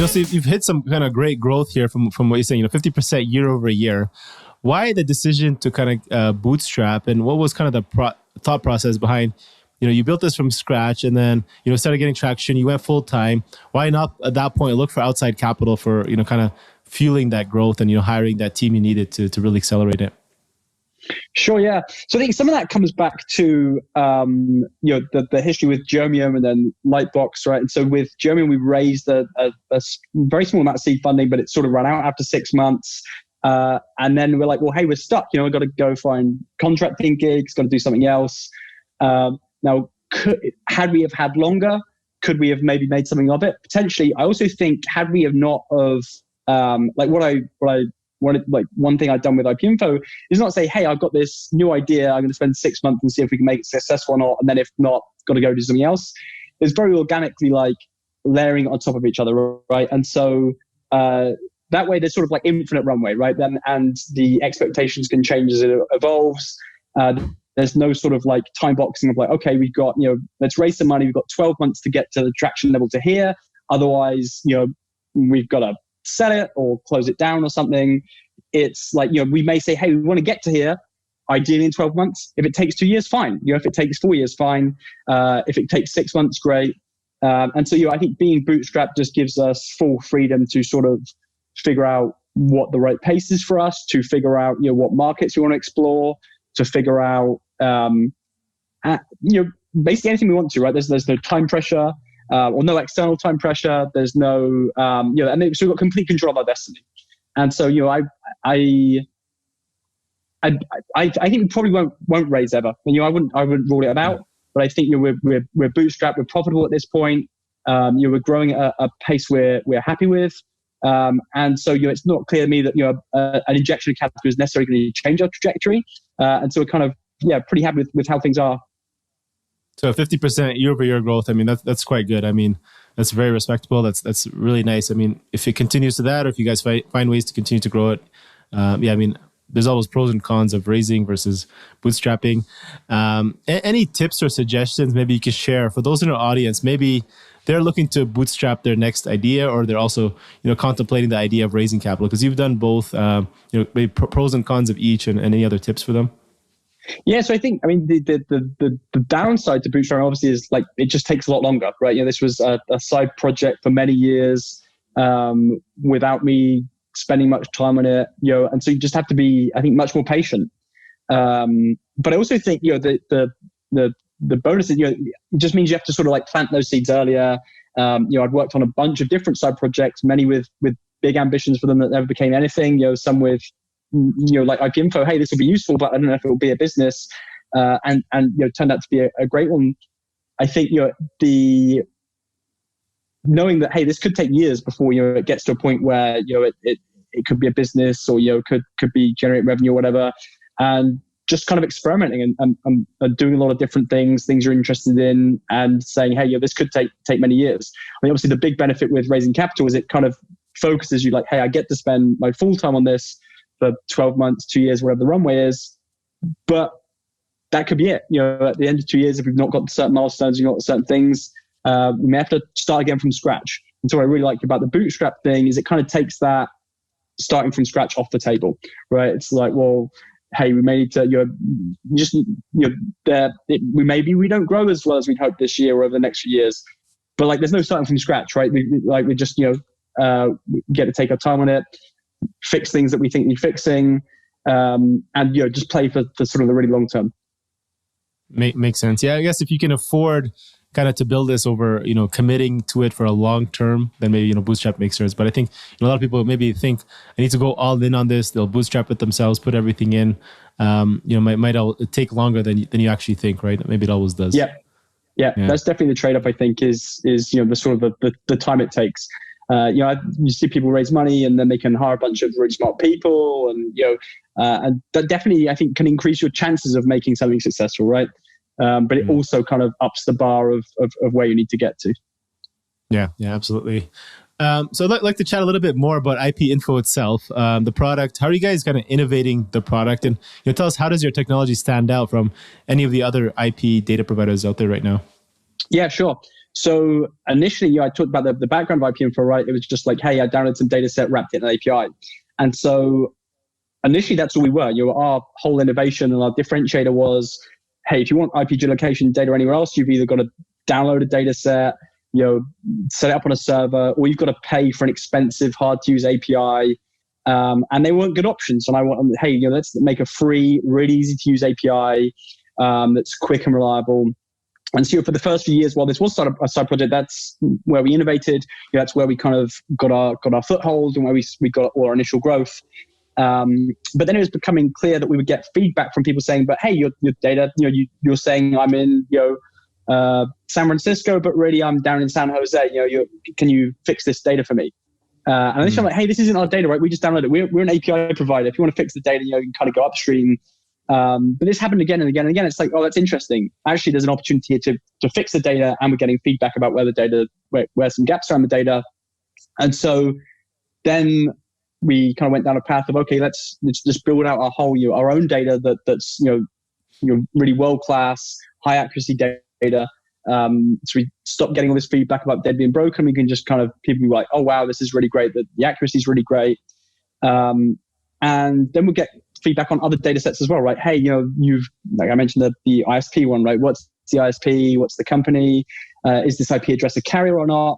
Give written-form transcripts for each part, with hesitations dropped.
So you've hit some kind of great growth here from what you're saying, 50% year over year. Why the decision to kind of bootstrap, and what was kind of the thought process behind, you built this from scratch and then, started getting traction, you went full time. Why not at that point look for outside capital for, kind of fueling that growth and, hiring that team you needed to really accelerate it? Sure, yeah. So I think some of that comes back to the history with Germium and then Lightbox, right? And so with Germium, we raised a very small amount of seed funding, but it sort of ran out after 6 months. And then we're like, well, hey, we're stuck. We've got to go find contracting gigs, got to do something else. Now, had we have had longer, could we have maybe made something of it? Potentially. I also think had we have not of one thing I've done with IP Info is not say, hey, I've got this new idea. I'm going to spend 6 months and see if we can make it successful or not. And then if not, got to go do something else. It's very organically like layering on top of each other, right? And so that way there's sort of like infinite runway, right? And the expectations can change as it evolves. There's no sort of like time boxing of like, okay, we've got, let's raise some money. We've got 12 months to get to the traction level to here. Otherwise, we've got to sell it or close it down or something. It's like, we may say, hey, we want to get to here, ideally in 12 months. If it takes 2 years, fine. If it takes 4 years, fine. If it takes 6 months, great. And so, I think being bootstrapped just gives us full freedom to sort of figure out what the right pace is for us, to figure out, what markets we want to explore, to figure out, basically anything we want to, right? There's no time pressure. Or no external time pressure. There's no, and so we've got complete control of our destiny. And so, I think we probably won't raise ever. I wouldn't rule it out. But I think we're bootstrapped. We're profitable at this point. We're growing at a pace we're happy with. And so, it's not clear to me that an injection of capital is necessarily going to change our trajectory. And so we're kind of pretty happy with how things are. So 50% year over year growth. I mean, that's quite good. I mean, that's very respectable. That's really nice. I mean, if it continues to that, or if you guys find ways to continue to grow it, I mean, there's always pros and cons of raising versus bootstrapping. Any tips or suggestions maybe you could share for those in our audience? Maybe they're looking to bootstrap their next idea, or they're also, contemplating the idea of raising capital, because you've done both. Maybe pros and cons of each, and any other tips for them? Yeah, so I think, the downside to bootstrapping obviously is like it just takes a lot longer, right? This was a side project for many years without me spending much time on it, and so you just have to be, I think, much more patient. But I also think, the bonus is, it just means you have to sort of like plant those seeds earlier. I'd worked on a bunch of different side projects, many with big ambitions for them that never became anything. Some with like IP Info, hey, this will be useful, but I don't know if it will be a business. And turned out to be a great one. I think the knowing that, hey, this could take years before it gets to a point where it could be a business, or could be generate revenue or whatever, and just kind of experimenting and doing a lot of different things you're interested in, and saying, hey, this could take many years. I mean, obviously the big benefit with raising capital is it kind of focuses you, like, hey, I get to spend my full time on this for 12 months, 2 years, whatever the runway is. But that could be it. At the end of 2 years, if we've not got certain milestones, you've got certain things, we may have to start again from scratch. And so what I really like about the bootstrap thing is it kind of takes that starting from scratch off the table, right? It's like, well, hey, we may need to, we don't grow as well as we'd hope this year or over the next few years. But like, there's no starting from scratch, right? We just, get to take our time on it, fix things that we think need fixing, and just play for sort of the really long term. Makes sense. Yeah, I guess if you can afford kind of to build this over, committing to it for a long term, then maybe, bootstrap makes sense. But I think a lot of people maybe think I need to go all in on this. They'll bootstrap it themselves, put everything in. Might take longer than you actually think, right? Maybe it always does. Yeah. That's definitely the trade-off, I think, is the sort of the time it takes. You see people raise money and then they can hire a bunch of really smart people, and that definitely, I think, can increase your chances of making something successful, right? but it also kind of ups the bar of where you need to get to. Yeah, absolutely. So I'd like to chat a little bit more about IP Info itself, the product. How are you guys kind of innovating the product? And tell us, how does your technology stand out from any of the other IP data providers out there right now? Yeah, sure. So initially, I talked about the background of IP Info, right? It was just like, hey, I downloaded some data set, wrapped it in an API. And so initially, that's all we were. Our whole innovation and our differentiator was, hey, if you want IP geolocation data anywhere else, you've either got to download a data set, set it up on a server, or you've got to pay for an expensive, hard-to-use API. And they weren't good options. And I want, hey, let's make a free, really easy-to-use API that's quick and reliable. And so for the first few years, while this was a side project, that's where we innovated. That's where we kind of got our foothold and where we got all our initial growth. But then it was becoming clear that we would get feedback from people saying, "But hey, your data, you're saying I'm in San Francisco, but really I'm down in San Jose. Can you fix this data for me?" And initially I'm like, "Hey, this isn't our data, right? We just downloaded it. We're an API provider. If you want to fix the data, you can kind of go upstream." But this happened again and again and again. It's like, oh, that's interesting. Actually, there's an opportunity to fix the data, and we're getting feedback about where some gaps are in the data. And so then we kind of went down a path of, okay, let's just build out our own data that's really world class, high accuracy data. So we stopped getting all this feedback about data being broken. We can just kind of, people be like, oh wow, this is really great. The accuracy is really great. And then we'll get feedback on other data sets as well, right? Hey, you've, like I mentioned the ISP one, right? What's the ISP? What's the company? Is this IP address a carrier or not?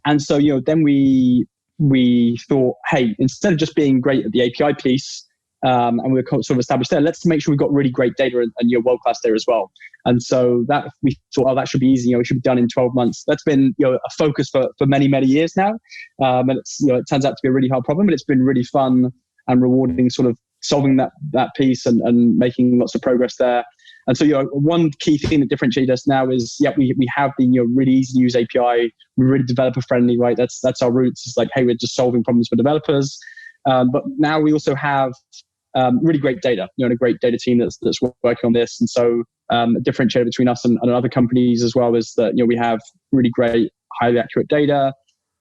And so, then we thought, hey, instead of just being great at the API piece, and we're sort of established there, let's make sure we've got really great data and world-class data as well. And so that we thought, oh, that should be easy. It should be done in 12 months. That's been a focus for many, many years now. And it's it turns out to be a really hard problem, but it's been really fun and rewarding, sort of solving that piece and making lots of progress there. And so, one key thing that differentiates us now is, we have the really easy to use API. We're really developer friendly, right? That's our roots. It's like, hey, we're just solving problems for developers. But now we also have really great data, and a great data team that's working on this. And so, a differentiator between us and other companies as well is that we have really great, highly accurate data.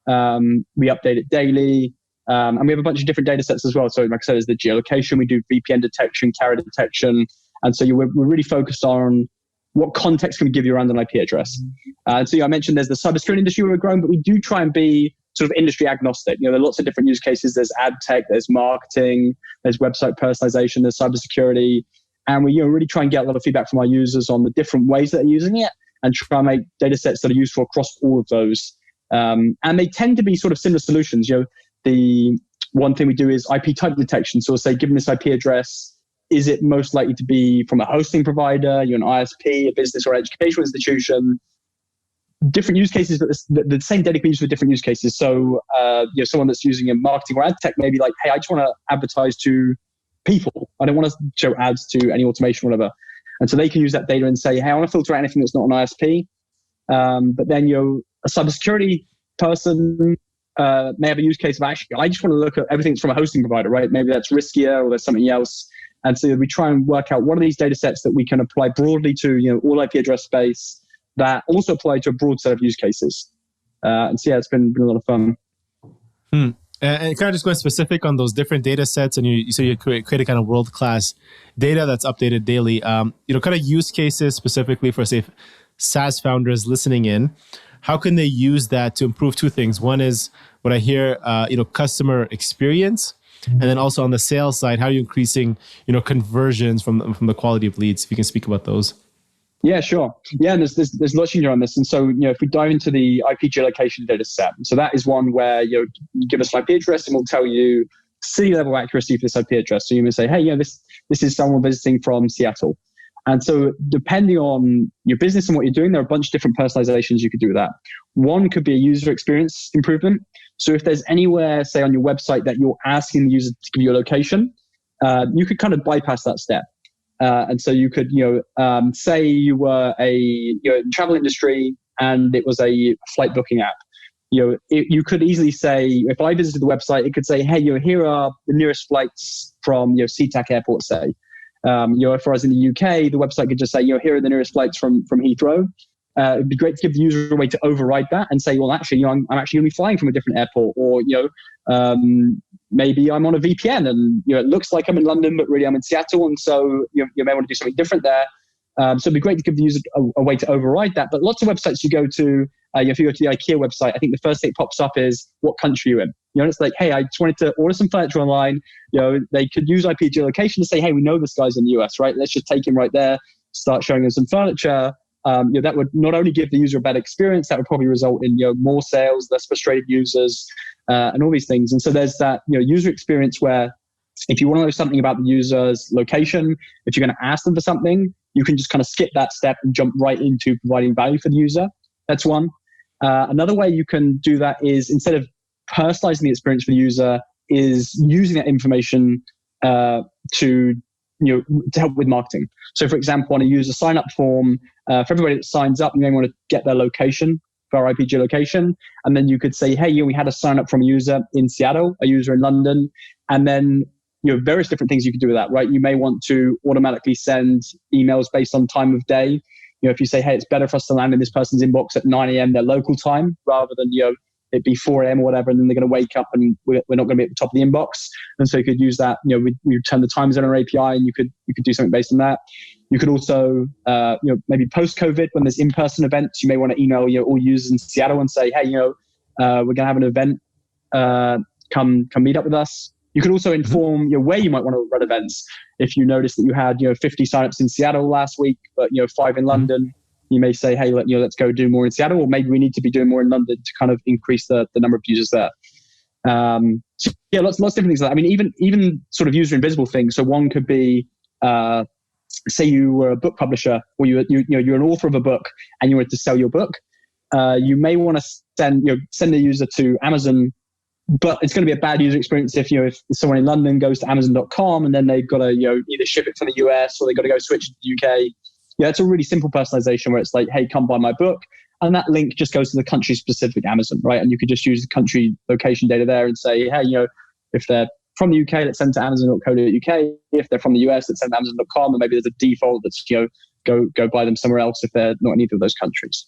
We update it daily. And we have a bunch of different data sets as well. So like I said, there's the geolocation, we do VPN detection, carrier detection. And so we're really focused on what context can we give you around an IP address. And so I mentioned there's the cybersecurity industry where we're growing, but we do try and be sort of industry agnostic. There are lots of different use cases. There's ad tech, there's marketing, there's website personalization, there's cybersecurity. And we really try and get a lot of feedback from our users on the different ways that they're using it and try and make data sets that are useful across all of those. And they tend to be sort of similar solutions. The one thing we do is IP type detection. So we'll say, given this IP address, is it most likely to be from a hosting provider, an ISP, a business or educational institution? Different use cases, but the same data can be used for different use cases. So, someone that's using a marketing or ad tech may be like, hey, I just want to advertise to people. I don't want to show ads to any automation or whatever. And so they can use that data and say, hey, I want to filter out anything that's not an ISP. But then, a cybersecurity person may have a use case of, actually, I just want to look at everything from a hosting provider, right? Maybe that's riskier or there's something else. And so we try and work out what are these data sets that we can apply broadly to all IP address space that also apply to a broad set of use cases. And so, it's been a lot of fun. And kind of just going specific on those different data sets, and you say you create a kind of world-class data that's updated daily, kind of use cases specifically for, say, SaaS founders listening in. How can they use that to improve two things? One is what I hear, customer experience. And then also on the sales side, how are you increasing, conversions from the quality of leads? If you can speak about those. Yeah, sure. Yeah, and there's lots you know on this. And so, if we dive into the IP geolocation data set, so that is one where you give us an IP address and we'll tell you city level accuracy for this IP address. So you may say, hey, this is someone visiting from Seattle. And so depending on your business and what you're doing, there are a bunch of different personalizations you could do with that. One could be a user experience improvement. So if there's anywhere, say on your website, that you're asking the user to give you a location, you could kind of bypass that step. And so you could, say you were a travel industry and it was a flight booking app. You could easily say, if I visited the website, it could say, hey, here are the nearest flights from SeaTac Airport, say. If I was in the UK, the website could just say, here are the nearest flights from Heathrow. It'd be great to give the user a way to override that and say, well, actually, I'm actually going to be flying from a different airport, or maybe I'm on a VPN and it looks like I'm in London, but really I'm in Seattle, and so you may want to do something different there. So it'd be great to give the user a way to override that. But lots of websites you go to, if you go to the Akeel website, I think the first thing that pops up is what country you're in. It's like, hey, I just wanted to order some furniture online. They could use IP geolocation to say, hey, we know this guy's in the US, right? Let's just take him right there, start showing him some furniture. That would not only give the user a better experience, that would probably result in more sales, less frustrated users, and all these things. And so there's that user experience where if you want to know something about the user's location, if you're going to ask them for something, you can just kind of skip that step and jump right into providing value for the user. That's one. Another way you can do that is, instead of personalizing the experience for the user, is using that information to help with marketing. So for example, on a user sign up form, for everybody that signs up, you may want to get their location for our IP geolocation. And then you could say, hey, we had a sign up from a user in Seattle, a user in London. And then various different things you could do with that, right? You may want to automatically send emails based on time of day. If you say, hey, it's better for us to land in this person's inbox at 9 a.m. their local time, rather than it be 4 a.m. or whatever, and then they're going to wake up and we're not going to be at the top of the inbox. And so you could use that. We turn the time zone on our API, and you could do something based on that. You could also, maybe post-COVID, when there's in-person events, you may want to email all users in Seattle and say, hey, we're going to have an event. Come meet up with us. You could also inform where you might want to run events. If you notice that you had 50 signups in Seattle last week, but 5 in London, you may say, hey, let's go do more in Seattle, or maybe we need to be doing more in London to kind of increase the number of users there. So lots of different things like that. I mean, even sort of user invisible things. So one could be, say you were a book publisher, or you're an author of a book and you wanted to sell your book. You may want to send the user to Amazon, but it's going to be a bad user experience if someone in London goes to Amazon.com and then they've got to either ship it from the US, or they've got to go switch to the UK. It's a really simple personalization where it's like, hey, come buy my book. And that link just goes to the country specific Amazon, right? And you could just use the country location data there and say, hey, if they're from the UK, let's send to Amazon.co.uk. If they're from the US, let's send to Amazon.com. And maybe there's a default that's, go buy them somewhere else if they're not in either of those countries.